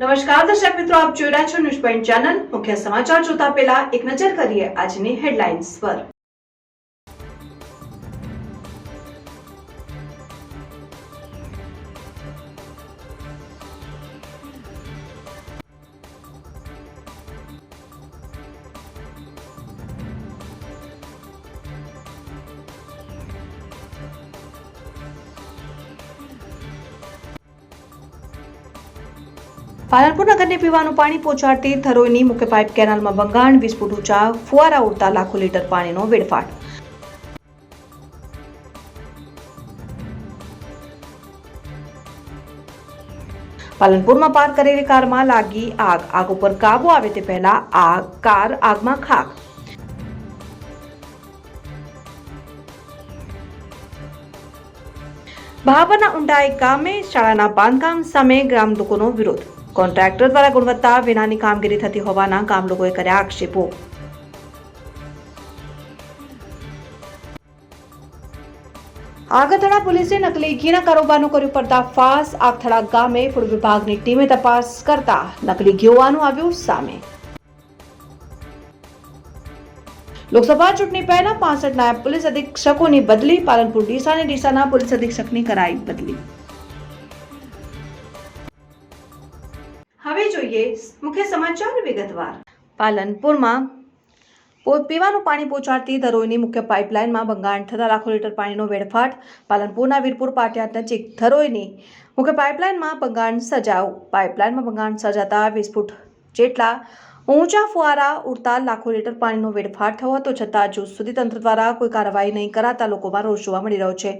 નમસ્કાર દર્શક મિત્રો, આપ જોઈ રહ્યા છો ન્યૂઝ પોઈન્ટ ચેનલ। મુખ્ય સમાચાર જોતા પહેલા એક નજર કરીએ આજની હેડલાઇન્સ પર। પાલનપુર નગરને પીવાનું પાણી પહોંચાડતી થરોઈની મુખ્ય પાઇપ કેનાલમાં ભંગાણ, 20 ફૂટ ઊંચા ફુવારા ઉડતા લાખો લીટર પાણીનો વેડફાટ। પાલનપુરમાં પાર્ક કરેલી કારમાં લાગી આગ ઉપર કાબુ આવે તે પહેલા કાર આગમાં ખાક। ભાભરના ઊંડાઈ ગામે શાળાના બાંધકામ સામે ગ્રામ લોકોનો વિરોધ। કોન્ટ્રાક્ટર દ્વારા ગુણવત્તા વિનાની કામગીરી થતી હોવાના ગામ લોકોએ કર્યા આક્ષેપો। આગથડા પોલીસે નકલી ઘીના કારોબારનો કર્યો પર્દાફાશ। આગથડા ગામે ફૂડ વિભાગની ટીમે તપાસ કરતા નકલી ઘી હોવાનું આવ્યું સામે। લોકસભા ચૂંટણી પહેલા 65 નાયબ પોલીસ અધિક્ષકોની બદલી। પાલનપુર ડીસા અને ડીસાના પોલીસ અધિક્ષકની કરાઈ બદલી। હવે જોઈએ મુખ્ય સમાચાર વિગતવાર। પાલનપુરમાં પીવાનું પાણી પહોંચાડતી ધરોઈની મુખ્ય પાઇપલાઇનમાં ભંગાણ થતા લાખો લીટર પાણીનો વેડફાટ। પાલનપુરના વીરપુર પાટિયા નજીક ધરોઈની મુખ્ય પાઇપલાઇનમાં ભંગાણ સર્જાયું। પાઇપલાઇનમાં ભંગાણ સર્જાતા 20 ફૂટ જેટલા ઊંચા ફુવારા ઉડતા લાખો લીટર પાણીનો વેડફાટ થયો હતો, છતાં હજુ સુધી તંત્ર દ્વારા કોઈ કાર્યવાહી નહીં કરાતા લોકોમાં રોષ જોવા મળી રહ્યો છે।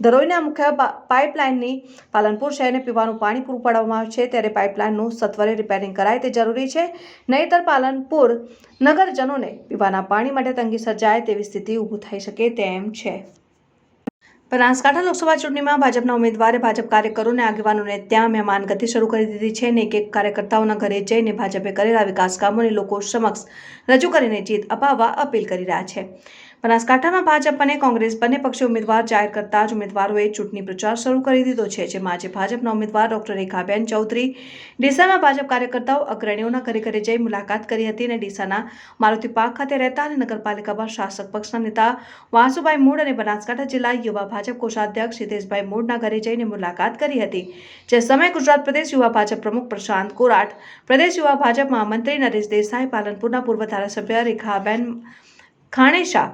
ધરોઈના મુખ્ય પાઇપલાઇનની પાલનપુર શહેરને પીવાનું પાણી પૂરું પાડવામાં આવે છે, ત્યારે પાઇપલાઇનનું સત્વરે રિપેરિંગ કરાય તે જરૂરી છે, નહીંતર પાલનપુર નગરજનોને પીવાના પાણી માટે તંગી સર્જાય તેવી સ્થિતિ ઊભી થઈ શકે તેમ છે। બનાસકાંઠા લોકસભા ચૂંટણીમાં ભાજપના ઉમેદવારે ભાજપ કાર્યકરો અને આગેવાનોને ત્યાં મહેમાનગતિ શરૂ કરી દીધી છે અને એક કાર્યકર્તાઓના ઘરે જઈને ભાજપે કરેલા વિકાસ કામોને લોકો સમક્ષ રજૂ કરીને જીત અપાવવા અપીલ કરી રહ્યા છે। બનાસકાંઠામાં ભાજપ અને કોંગ્રેસ બંને પક્ષે ઉમેદવાર જાહેર કરતા જ ઉમેદવારોએ ચૂંટણી પ્રચાર શરૂ કરી દીધો છે, જેમાં આજે ભાજપના ઉમેદવાર ડોક્ટર રેખાબેન ચૌધરી ડીસામાં ભાજપ કાર્યકર્તાઓ અગ્રણીઓના ઘરે જઈ મુલાકાત કરી હતી અને ડીસાના મારુતિ પાર્ક ખાતે રહેતા અને નગરપાલિકામાં શાસક પક્ષના નેતા વાસુભાઈ મૂળ અને બનાસકાંઠા જિલ્લા યુવા ભાજપ કોષાધ્યક્ષ હિતેશભાઈ મૂળના ઘરે જઈને મુલાકાત કરી હતી, જે સમયે ગુજરાત પ્રદેશ યુવા ભાજપ પ્રમુખ પ્રશાંત કોરાટ, પ્રદેશ યુવા ભાજપ મહામંત્રી નરેશ દેસાઈ, પાલનપુરના પૂર્વ ધારાસભ્ય રેખાબેન ખાણેશા,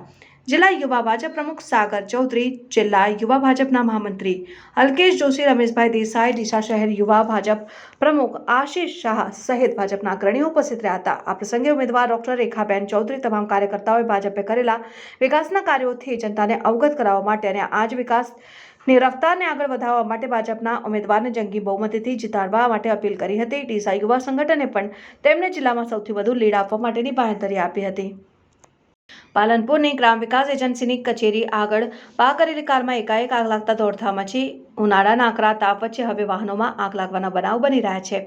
જિલ્લા યુવા ભાજપ પ્રમુખ સાગર ચૌધરી, જિલ્લા યુવા ભાજપના મહામંત્રી અલ્કેશ જોશી, રમેશભાઈ દેસાઈ, ડીસા શહેર યુવા ભાજપ પ્રમુખ આશીષ શાહ સહિત ભાજપના અગ્રણીઓ ઉપસ્થિત રહ્યા હતા। આ પ્રસંગે ઉમેદવાર ડોક્ટર રેખાબેન ચૌધરી તમામ કાર્યકર્તાઓએ ભાજપે કરેલા વિકાસના કાર્યોથી જનતાને અવગત કરાવવા માટે અને આ જ વિકાસની રફતારને આગળ વધારવા માટે ભાજપના ઉમેદવારને જંગી બહુમતીથી જીતાડવા માટે અપીલ કરી હતી। ડીસા યુવા સંગઠને પણ તેમને જિલ્લામાં સૌથી વધુ લીડ આપવા માટેની બાંહેધરી આપી હતી। પાલનપુરની ગ્રામ વિકાસ એજન્સીની કચેરી આગળ પાર્ક કરેલી કારમાં એકાએક આગ લાગતા દોડધામ મચી। ઉનાળાના આકરા તાપ વચ્ચે હવે વાહનોમાં આગ લાગવાના બનાવ બની રહ્યા છે।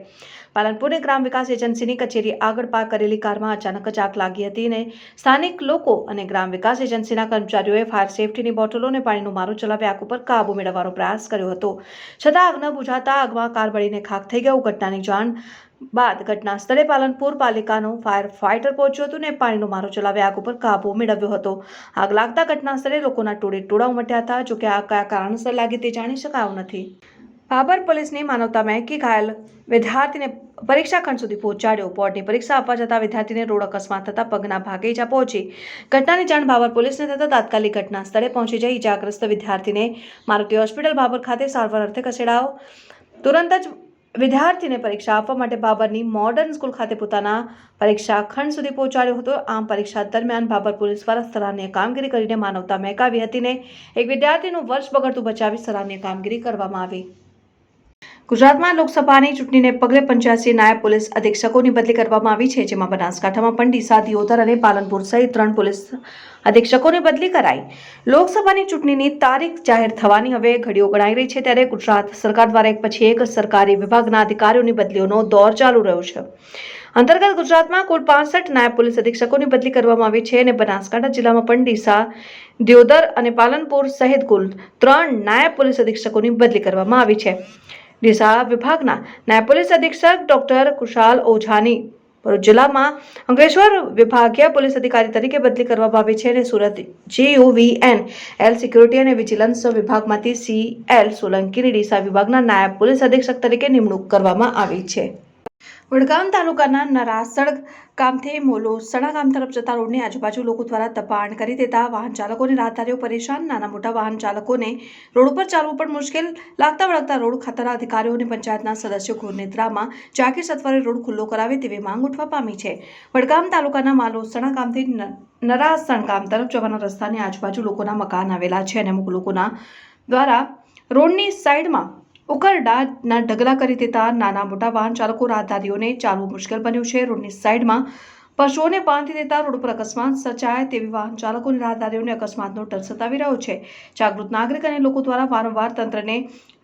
પાલનપુરની ગ્રામ વિકાસ એજન્સીની કચેરી આગળ પાર્ક કરેલી કારમાં અચાનક જ આગ લાગી હતી અને સ્થાનિક લોકો અને ગ્રામ વિકાસ એજન્સીના કર્મચારીઓએ ફાયર સેફટીની બોટલો અને પાણીનો મારો ચલાવી આગ ઉપર કાબુ મેળવવાનો પ્રયાસ કર્યો હતો, છતાં આગ ન બુઝાતા આગમાં કાર બળીને ખાખ થઈ ગયું। ઘટનાની જાણ બાદ ઘટના સ્થળે પાલનપુર પાલિકાનું ફાયર ફાઇટર પહોંચ્યું હતું અને પાણીનો મારો ચલાવી આગ ઉપર કાબુ મેળવ્યો હતો। આગ લાગતા ઘટના સ્થળે લોકોના ટોળા ઉમટ્યા હતા, જોકે આગ કયા કારણસર લાગી તે જાણી શકાયું નથી। ભાભર પોલીસની માનવતા મહેકી ઘાયલ વિદ્યાર્થીને પરીક્ષા ખંડ સુધી પહોંચાડ્યો। બોર્ડની પરીક્ષા આપવા જતા વિદ્યાર્થીને રોડ અકસ્માત થતા પગના ભાગે ઈજા પહોંચી। ઘટનાની જાણ ભાભર પોલીસને થતા તાત્કાલિક ઘટના સ્થળે પહોંચી જઈ ઈજાગ્રસ્ત વિદ્યાર્થીને મારુતિ હોસ્પિટલ ભાભર ખાતે સારવાર અર્થે ખસેડાયો। તુરંત જ વિદ્યાર્થીને પરીક્ષા આપવા માટે ભાભરની મોડર્ન સ્કૂલ ખાતે પોતાના પરીક્ષા ખંડ સુધી પહોંચાડ્યો હતો। આમ પરીક્ષા દરમિયાન ભાભર પોલીસ દ્વારા સરાહનીય કામગીરી કરીને માનવતા મહેકાવી હતી ને એક વિદ્યાર્થીનું વર્ષ બગડતું બચાવી સરાહનીય કામગીરી કરવામાં આવી। ગુજરાતમાં લોકસભાની ચૂંટણીને પગલે 85 નાયબ પોલીસ અધિક્ષકોની બદલી કરવામાં આવી છે, જેમાં બનાસકાંઠામાં પણ ડીસા, દિયોદર અને પાલનપુર સહિત 3 પોલીસ અધિક્ષકોની બદલી કરાઈ। લોકસભાની ચૂંટણીની તારીખ જાહેર થવાની હવે ઘડીઓ ગણાઈ રહી છે, ત્યારે ગુજરાત સરકાર દ્વારા એક પછી એક સરકારી વિભાગના અધિકારીઓની બદલીઓનો દોર ચાલુ રહ્યો છે। અંતર્ગત ગુજરાતમાં કુલ 65 નાયબ પોલીસ અધિક્ષકોની બદલી કરવામાં આવી છે અને બનાસકાંઠા જિલ્લામાં પણ ડીસા, દિયોદર અને પાલનપુર સહિત કુલ 3 નાયબ પોલીસ અધિક્ષકોની બદલી કરવામાં આવી છે। ડીસા વિભાગના નાયબ પોલીસ અધિક્ષક ડોક્ટર કુશાલ ઓઝાની ભરૂચ જિલ્લામાં અંકલેશ્વર વિભાગીય પોલીસ અધિકારી તરીકે બદલી કરવામાં આવી છે અને સુરત GUVNL સિક્યુરિટી અને વિજિલન્સ વિભાગમાંથી CL સોલંકીની ડીસા વિભાગના નાયબ પોલીસ અધિક્ષક તરીકે નિમણૂક કરવામાં આવી છે. વડગામ તાલુકાના નરાસડ ગામથી મોલોસણા ગામ તરફ જતા રોડની આજુબાજુ લોકો દ્વારા દબાણ કરી દેતા વાહન ચાલકો અને રાહદારીઓ પરેશાન. નાના મોટા વાહન ચાલકોને રોડ ઉપર ચાલવું પણ મુશ્કેલ લાગતા વળગતા રોડ ખાતાના અધિકારીઓ અને પંચાયતના સદસ્યો ઘોર નિદ્રામાં જાગી સત્વરે રોડ ખુલ્લો કરાવે તેવી માંગ ઉઠવા પામી છે. વડગામ તાલુકાના માલોસણા ગામથી નરાસણ ગામ તરફ જવાના રસ્તાની આજુબાજુ લોકોના મકાન આવેલા છે અને અમુક લોકોના દ્વારા રોડની સાઈડમાં ઉકરડાના ઢગલા કરી દેતા નાના મોટા વાહન ચાલકો રાહદારીઓને ચાલવું મુશ્કેલ બન્યું છે. રોડની સાઈડમાં પશુઓને બાંધી દેતા રોડ પર અકસ્માત સર્જાય તેવી વાહન ચાલકો અને રાહદારીઓને અકસ્માતનો ડર સતાવી રહ્યો છે. જાગૃત નાગરિક અને લોકો દ્વારા વારંવાર તંત્રને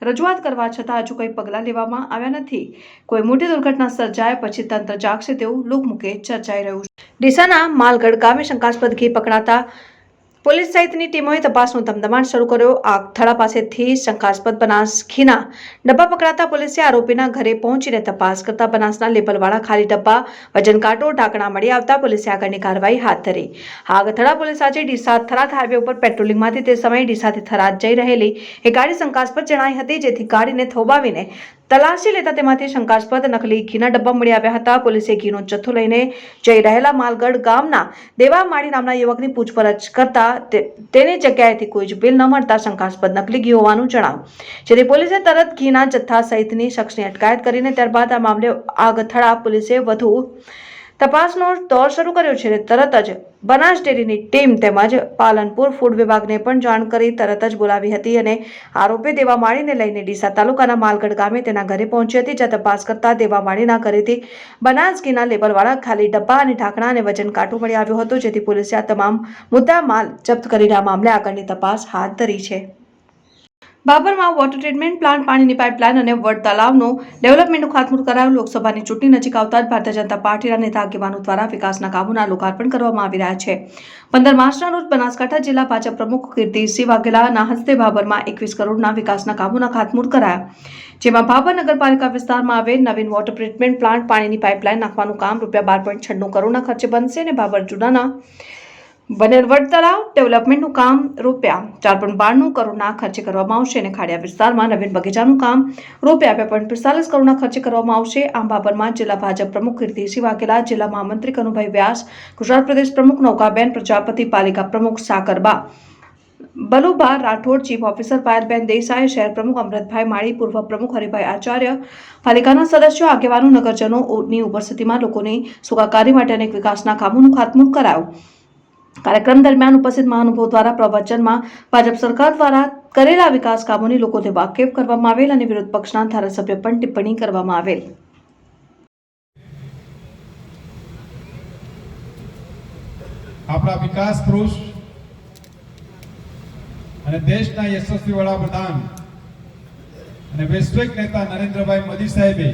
રજૂઆત કરવા છતાં હજુ કંઈ પગલાં લેવામાં આવ્યા નથી. કોઈ મોટી દુર્ઘટના સર્જાય પછી તંત્ર જાગશે તેવું લોકમુખે ચર્ચાઈ રહ્યું છે. ડીસાના માલગઢ ગામે શંકાસ્પદ ઘી પકડાતા પોલીસ સહિતની ટીમોએ તપાસનો ધમધમાટ શરૂ કર્યો. આગથળા પાસેથી શંકાસ્પદ બનાસ ઘીના ડબ્બા પકડાતા પોલીસે આરોપીના ઘરે પહોંચીને તપાસ કરતા બનાસના લેબલવાળા ખાલી ડબ્બા, વજન કાંટો, ઢાંકણા મળી આવતા પોલીસે આગળની કાર્યવાહી હાથ ધરી. આગથળા પોલીસ આજે ડીસા થરાદ હાઈવે ઉપર પેટ્રોલિંગમાંથી તે સમયે ડીસાથી થરાદ જઈ રહેલી એક ગાડી શંકાસ્પદ જણાઈ હતી, જેથી ગાડીને થોભાવીને તલાશી લેતા તેમાંથી શંકાસ્પદ નકલી ઘીના ડબ્બા મળી આવ્યા હતા. પોલીસે ઘીનો જથ્થો લઈને જઈ રહેલા માલગઢ ગામના દેવા માળી નામના યુવકની પૂછપરછ કરતા તેની જગ્યાએથી કોઈ જ બિલ ન મળતા શંકાસ્પદ નકલી ઘી હોવાનું જણાવ્યું, જેથી પોલીસે તરત ઘીના જથ્થા સહિતની શખ્સની અટકાયત કરીને ત્યારબાદ આ મામલે આગથળા પોલીસે વધુ તપાસનો દોર શરૂ કર્યો છે. તરત જ બનાસ ડેરીની ટીમ તેમજ પાલનપુર ફૂડ વિભાગને પણ જાણ કરી તરત જ બોલાવી હતી અને આરોપી દેવામાળીને લઈને ડીસા તાલુકાના માલગઢ ગામે તેના ઘરે પહોંચી હતી, જ્યાં તપાસ કરતા દેવામાળીના ઘરેથી બનાસ ઘીના લેબલવાળા ખાલી ડબ્બા અને ઢાંકણા અને વજન કાંટો મળી આવ્યો હતો, જેથી પોલીસે આ તમામ મુદ્દા માલ જપ્ત કરીને આ મામલે આગળની તપાસ હાથ ધરી છે. બાબરમાં વોટર ટ્રીટમેન્ટ પ્લાન્ટ, પાણીની પાઇપલાઇન અને વડ તલાવનું ડેવલપમેન્ટનું ખાતમુહૂર્ત કરાયું. લોકસભાની ચૂંટણી નજીક આવતા જ ભારતીય જનતા પાર્ટીના નેતા આગેવાનો દ્વારા વિકાસના કામોના લોકાર્પણ કરવામાં આવી રહ્યા છે. 15 માર્ચના રોજ બનાસકાંઠા જિલ્લા ભાજપ પ્રમુખ કીર્તિસિંહ વાઘેલાના હસ્તે બાબરમાં 21 કરોડના વિકાસના કામોના ખાતમુહૂર્ત કરાયા, જેમાં બાબર નગરપાલિકા વિસ્તારમાં આવેલ નવીન વોટર ટ્રીટમેન્ટ પ્લાન્ટ, પાણીની પાઇપલાઇન નાખવાનું કામ ₹12.96 કરોડના ખર્ચે બનશે અને બાબર જૂનાના બનેલ વડ તળાવ ડેવલપમેન્ટનું કામ ₹4.92 કરોડના ખર્ચે કરવામાં આવશે અને ખાડિયા વિસ્તારમાં નવીન બગીચાનું કામ ₹2.45 કરોડના ખર્ચે કરવામાં આવશે. આમ બાબરમાં જિલ્લા ભાજપ પ્રમુખ કીર્તિસિંહ વાઘેલા, જિલ્લા મહામંત્રી કનુભાઈ વ્યાસ, ગુજરાત પ્રદેશ પ્રમુખ નૌકાબેન પ્રજાપતિ, પાલિકા પ્રમુખ સાકરબા બલુભા રાઠોડ, ચીફ ઓફિસર પાયલબેન દેસાઈ, શહેર પ્રમુખ અમૃતભાઈ માળી, પૂર્વ પ્રમુખ હરિભાઈ આચાર્ય, પાલિકાના સદસ્યો, આગેવાનો, નગરજનોની ઉપસ્થિતિમાં લોકોની સુખાકારી માટે અનેક વિકાસના કામોનું ખાતમુહૂર્ત કરાયું. કાર્યક્રમ દરમિયાન ઉપસ્થિત મહાનુભાવો દ્વારા પ્રવચનમાં ભાજપ સરકાર દ્વારા કરેલા વિકાસ કામોની લોકોને વાકેફ કરવામાં આવેલ અને વિરોધ પક્ષના ધારાસભ્ય પણ ટિપ્પણી કરવામાં આવેલ. આપણા વિકાસ પુરુષ અને દેશના યશસ્વી વડાપ્રધાન અને વૈશ્વિક નેતા નરેન્દ્રભાઈ મોદી સાહેબે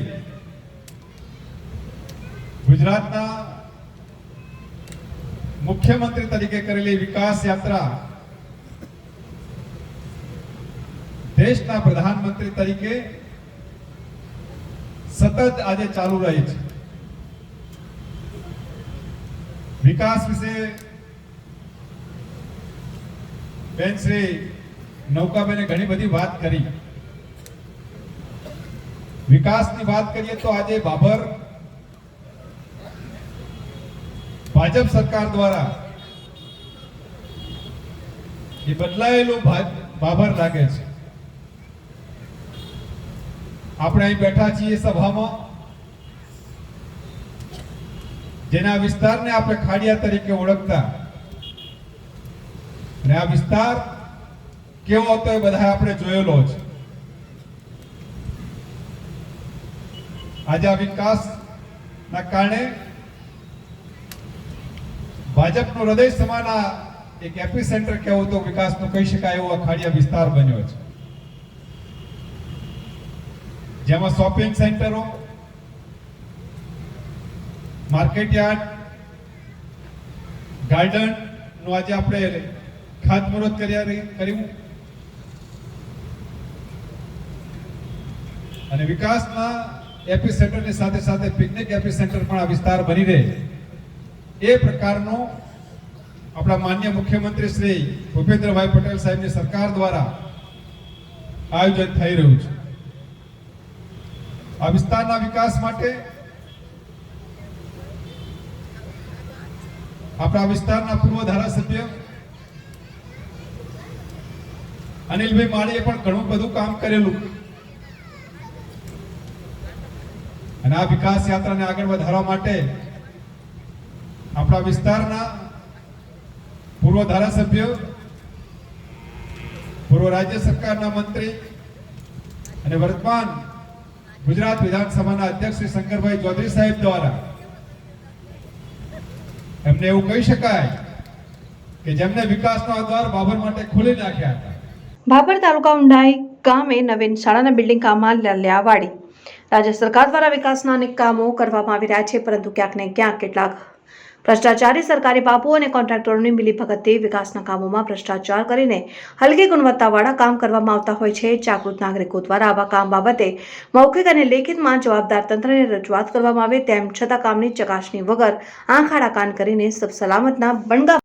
ગુજરાતના મુખ્યમંત્રી તરીકે કરેલી વિકાસ યાત્રા દેશના પ્રધાનમંત્રી તરીકે સતત આજે ચાલુ રહી છે. વિકાસ વિશે બેન શ્રી નૌકાબેને ઘણી બધી વાત કરી. વિકાસની વાત કરીએ તો આજે બાબર ભાજપ સરકાર દ્વારા એ બદલાયેલું બાબર લાગે છે. આપણે અહીં બેઠા છીએ સભામાં, જેના વિસ્તારને આપણે ખાડિયા તરીકે ઓળખતા, અને આ વિસ્તાર કેવો હતો એ બધા આપણે જોયેલો છે. આજે આ વિકાસના કારણે ભાજપનું હૃદય સમાન એક એપી સેન્ટર કેવું તો વિકાસનું કહી શકાય એવો ખાડિયા વિસ્તાર બન્યો છે, જેમાં શોપિંગ સેન્ટરો, માર્કેટ યાર્ડ, ગાર્ડન નું આજે આપણે ખાતમુહૂર્ત કર્યું. અને વિકાસના એપી સેન્ટરની સાથે સાથે પિકનિક એપી સેન્ટર પણ આ વિસ્તાર બની રહે એ પ્રકારનો આપણા માન્ય મુખ્યમંત્રી શ્રી ભૂપેન્દ્રભાઈ પટેલ સાહેબની સરકાર દ્વારા આયોજન થઈ રહ્યું છે. આ વિસ્તારના વિકાસ માટે આપણા વિસ્તારના પૂર્વ ધારાસભ્ય અનિલભાઈ માળીએ પણ ઘણું બધું કામ કરેલું અને આ વિકાસ યાત્રાને આગળ વધારવા માટે આપણા વિસ્તારના પૂર્વ ધારાસભ્ય, પૂર્વ રાજ્ય સરકારના મંત્રી અને વર્તમાન ગુજરાત વિધાનસભાના અધ્યક્ષ શ્રી શંકરભાઈ ચૌધરી સાહેબ દ્વારા એમને એવું કહી શકાય કે જેમને વિકાસના દ્વાર બાબર માટે ખોલી નાખ્યા હતા. ભાભર તાલુકા ઉંડાઈ ગામે નવીન શાળાના બિલ્ડિંગ કામમાં લલ્યાવાડી. રાજ્ય સરકાર દ્વારા વિકાસના અનેક કામો કરવામાં આવી રહ્યા છે, પરંતુ ક્યાંક ને ક્યાંક કેટલાક ભ્રષ્ટાચારી સરકારી બાબુઓ અને કોન્ટ્રાક્ટરોની મિલીભગતથી વિકાસના કામોમાં ભ્રષ્ટાચાર કરીને હલકી ગુણવત્તાવાળા કામ કરવામાં આવતા હોય છે. જાગૃત નાગરિકો દ્વારા આવા કામ બાબતે મૌખિક અને લેખિતમાં જવાબદાર તંત્રને રજૂઆત કરવામાં આવે, તેમ છતાં કામની ચકાસણી વગર આંખ આડા કાન કરીને સબ સલામતના બણગા.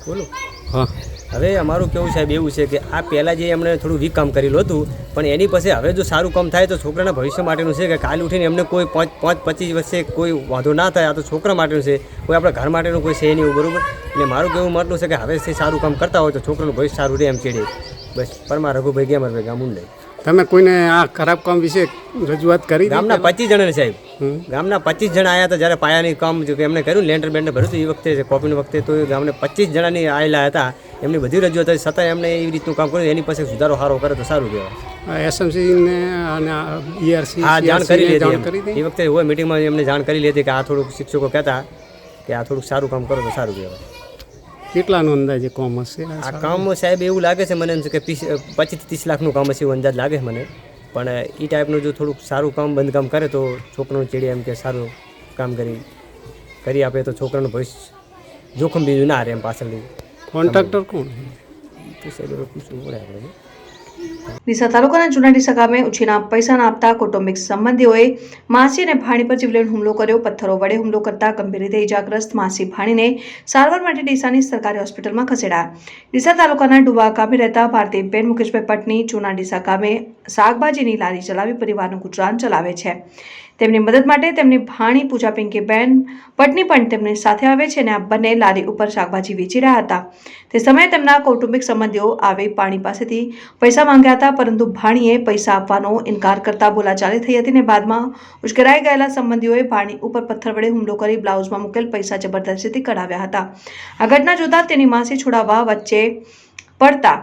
બોલો. હા, હવે અમારું કેવું સાહેબ એવું છે કે આ પહેલાં જે એમણે થોડું વીક કામ કરેલું હતું, પણ એની પાસે હવે જો સારું કામ થાય તો છોકરાના ભવિષ્ય માટેનું છે કે કાલે ઉઠીને એમને કોઈ 5-25 વર્ષે કોઈ વાંધો ના થાય. આ તો છોકરા માટેનું છે, કોઈ આપણા ઘર માટેનું કોઈ છે નહીં, બરાબર. એટલે મારું કેવું મતલું છે કે હવે સારું કામ કરતા હોય તો છોકરાનું ભવિષ્ય સારું રહે એમ ચેડે. બસ પરમા રઘુભાઈ ગેમરભાઈ ગામુંડે. તમે કોઈને આ ખરાબ કામ વિશે રજૂઆત કરી? ગામના 25 જણાને સાહેબ, ગામના 25 જણા આવ્યા હતા જ્યારે પાયાની કામ એમને કર્યું, લેન્ટર બેન્ટર ભર્યું હતું એ વખતે કોપીની વખતે, તો ગામને 25 જણાની આવેલા હતા. એમની બધી રજૂઆત હતી, છતાં એમને એવી રીતનું કામ કર્યું. એની પાસે સુધારો સારો કરે તો સારું કહેવાય. એસએમસીને અને ઈઆરસી હા, જાણ કરી કરી લીધી. એ વખતે હોય મીટિંગમાં એમને જાણ કરી લીધી કે આ થોડુંક શિક્ષકો કહેતા કે આ થોડુંક સારું કામ કરો તો સારું કહેવાય. કેટલાનું અંદાજે કામ હશે આ કામ સાહેબ એવું લાગે છે મને એમ છે કે 25-30 લાખનું કામ હશે એવું અંદાજ લાગે છે મને. પણ એ ટાઈપનું જો થોડુંક સારું કામ બંધકામ કરે તો છોકરાનું ચેડી એમ કે સારું કામ કરી આપે તો છોકરાનું ભવિષ્ય જોખમ બીજું ના રહે એમ પાછળથી. કોન્ટ્રાક્ટર કોણ? તો સાહેબ પૂછવું પડે આપણે. ડીસા તાલુકાના જૂના ડીસા ગામે ઉછીના પૈસા ના આપતા કૌટુંબિક સંબંધીઓએ માસી અને ભાણી પર જીવલેણ હુમલો કર્યો. પથ્થરો વડે હુમલો કરતા ગંભીર રીતે ઇજાગ્રસ્ત માસી ભાણીને સારવાર માટે ડીસાની સરકારી હોસ્પિટલમાં ખસેડાયા. ડીસા તાલુકાના ડુવા ગામે રહેતા ભારતીબેન મુકેશભાઈ પટની જૂના ડીસા ગામે શાકભાજીની લારી ચલાવી પરિવારનું ગુજરાન ચલાવે છે. તેમની મદદ માટે તેમની ભાણી પૂજા પિંકીબેન પટની પણ તેમની સાથે આવે છે અને આ બંને લારી ઉપર શાકભાજી વેચી રહ્યા હતા. તે સમયે તેમના કૌટુંબિક સંબંધીઓ આવી ભાણી પાસેથી પૈસા માંગ્યા હતા, પરંતુ ભાણીએ પૈસા આપવાનો ઇનકાર કરતા બોલાચાલી થઈ હતી અને બાદમાં ઉશ્કેરાઈ ગયેલા સંબંધીઓએ ભાણી ઉપર પથ્થર વડે હુમલો કરી બ્લાઉઝમાં મૂકેલ પૈસા જબરદસ્તીથી કઢાવ્યા હતા. આ ઘટના જોતા તેની માસી છોડાવવા વચ્ચે પડતા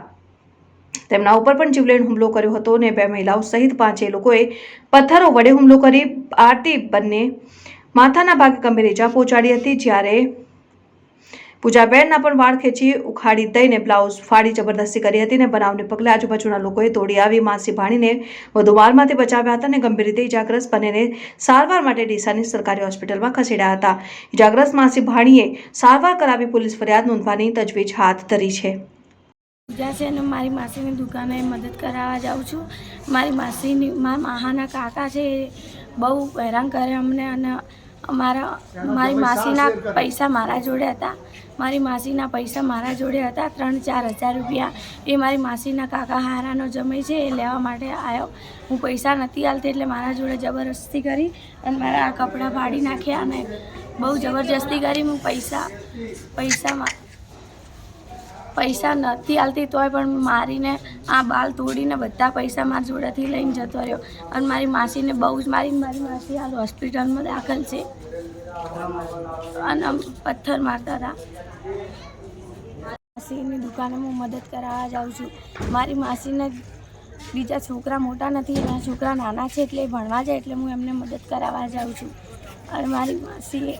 તેમના ઉપર પણ જીવલેણ હુમલો કર્યો હતો અને 2 મહિલાઓ સહિત 5 લોકોએ પથ્થરો વડે હુમલો કરી આરતી બંને માથાના ભાગે ગંભીર ઇજા પહોંચાડી હતી. જ્યારે પૂજાબેનના પણ વાળ ખેંચી ઉખાડી દઈને બ્લાઉઝ ફાડી જબરદસ્તી કરી હતી અને બનાવને પગલે આજુબાજુના લોકોએ દોડી આવી માસી ભાણીને વધુ મારમાંથી બચાવ્યા હતા અને ગંભીર રીતે ઇજાગ્રસ્ત બંનેને સારવાર માટે ડીસાની સરકારી હોસ્પિટલમાં ખસેડ્યા હતા. ઇજાગ્રસ્ત માસી ભાણીએ સારવાર કરાવી પોલીસ ફરિયાદ નોંધવાની તજવીજ હાથ ધરી છે. પૂજા છે અને મારી માસીની દુકાને મદદ કરાવવા જાઉં છું. મારી માહાના કાકા છે એ બહુ હેરાન કરે અમને, અને મારી માસીના પૈસા મારા જોડે હતા. મારી માસીના પૈસા મારા જોડે હતા 3-4 હજાર રૂપિયા. એ મારી માસીના કાકા હારાનો જમાઈ છે, એ લેવા માટે આવ્યો. હું પૈસા નથી આલતી એટલે મારા જોડે જબરદસ્તી કરી અને મારા આ કપડાં ફાડી નાખ્યા અને બહુ જબરજસ્તી કરી. હું પૈસા નથી આલતી તોય પણ મારીને આ બાલ તોડીને બધા પૈસા મારા જોડેથી લઈને જતો રહ્યો. અને મારી માસીને બહુ જ મારી માસી હાલ હોસ્પિટલમાં દાખલ છે અને પથ્થર મારતા હતા. માસીની દુકાને હું મદદ કરાવવા જાઉં છું. મારી માસીને બીજા છોકરા મોટા નથી, એના છોકરા નાના છે એટલે ભણવા જાય એટલે હું એમને મદદ કરાવવા જાઉં છું. અને મારી માસી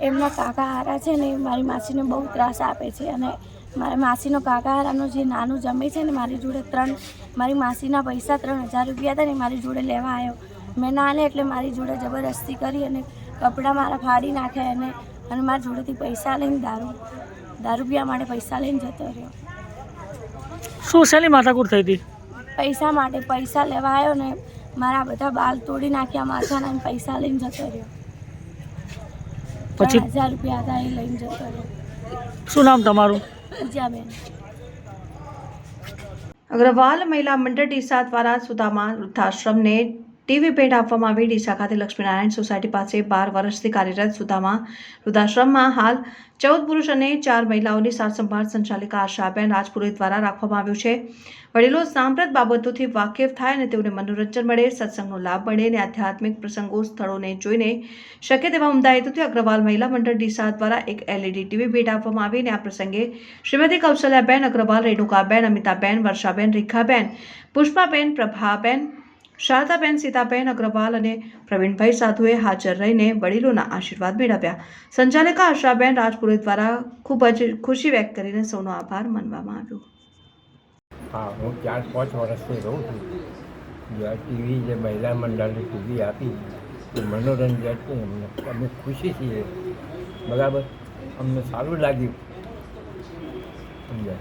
એમના કાકા હારા છે ને, મારી માસીને બહુ ત્રાસ આપે છે. અને મારા માસીનો કાકા હારાનો જે નાનું જમે છે ને, મારી જોડે મારી માસીના પૈસા 3000 રૂપિયા હતા ને મારી જોડે લેવા આવ્યો. મેં ના લે એટલે મારી જોડે જબરદસ્તી કરી અને કપડાં મારા ફાડી નાખ્યા અને મારા જોડેથી પૈસા લઈને દારૂ પીવા માટે પૈસા લઈને જતો રહ્યો. શું શેની માથાકૂટ થઈ હતી? પૈસા માટે પૈસા લેવા આવ્યો ને મારા બધા બાલ તોડી નાખ્યા, માથાના અને પૈસા લઈને જતો રહ્યો. પછી 3000 રૂપિયા હતા એ લઈને જતો રહ્યો. શું નામ તમારું? પૂજાબેન. અગ્રવાલ મહિલા મંડળ ડીસા દ્વારા સુદામા વૃદ્ધાશ્રમને ટીવી ભેટ આપવામાં આવી. ડીસા ખાતે લક્ષ્મીનારાયણ સોસાયટી પાસે 12 વર્ષથી કાર્યરત સુદામા વૃદ્ધાશ્રમમાં હાલ 14 પુરુષ અને 4 મહિલાઓની સારસંભાળ સંચાલિકા આશાબેન રાજપુરોહિત દ્વારા રાખવામાં આવ્યું છે. વડીલો સાંપ્રત બાબતોથી વાકેફ થાય અને તેઓને મનોરંજન મળે, સત્સંગનો લાભ મળે અને આધ્યાત્મિક પ્રસંગો સ્થળોને જોઈને શક્ય તેવા ઉમદા હેતુથી અગ્રવાલ મહિલા મંડળ ડીસા દ્વારા એક LED ટીવી ભેટ આપવામાં આવી. અને આ પ્રસંગે શ્રીમતી કૌશલ્યાબેન અગ્રવાલ, રેણુકાબેન, અમિતાબેન, વર્ષાબેન, રેખાબેન, પુષ્પાબેન, પ્રભાબેન, શારદાબેન, સીતાબેન અગ્રવાલ અને પ્રવીણભાઈ સાધુએ હાજર રહીને વડીલોના આશીર્વાદ મેળવ્યા. સંચાલિકા આશાબેન રાજપુરોહિત દ્વારા ખૂબ જ ખુશી વ્યક્ત કરીને સૌનો આભાર માનવામાં આવ્યો. હા, હું 4-5 વર્ષથી રહું છું. જે ટીવી જે મહિલા મંડળની ટીવી આપી એ મનોરંજન છે, અમે ખુશી છીએ. બરાબર, અમને સારું લાગ્યું. સમજાય.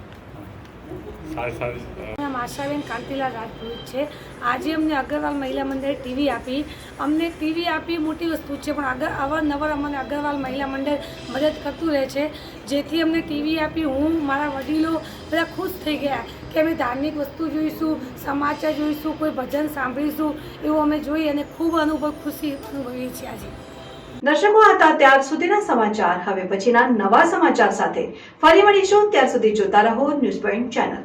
નામ આશાબેન કાંતિલાલ રાજપૂત છે. આજે અમને અગ્રવાલ મહિલા મંડળે ટીવી આપી. અમને ટીવી આપી મોટી વસ્તુ છે, પણ અવારનવાર અમને અગ્રવાલ મહિલા મંડળ મદદ કરતું રહે છે. જેથી અમને ટીવી આપી, હું મારા વડીલો બધા ખુશ થઈ ગયા કે અમે ધાર્મિક વસ્તુ જોઈશું, સમાચાર જોઈશું, કોઈ ભજન સાંભળીશું, એવું અમે જોઈ અને ખૂબ ખુશી અનુભવીએ છીએ. આજે દર્શકો હતા ત્યાર સુધીના સમાચાર. હવે પછીના નવા સમાચાર સાથે ફરી મળીશું. ત્યાર સુધી જોતા રહો ન્યૂઝ પોઈન્ટ ચેનલ.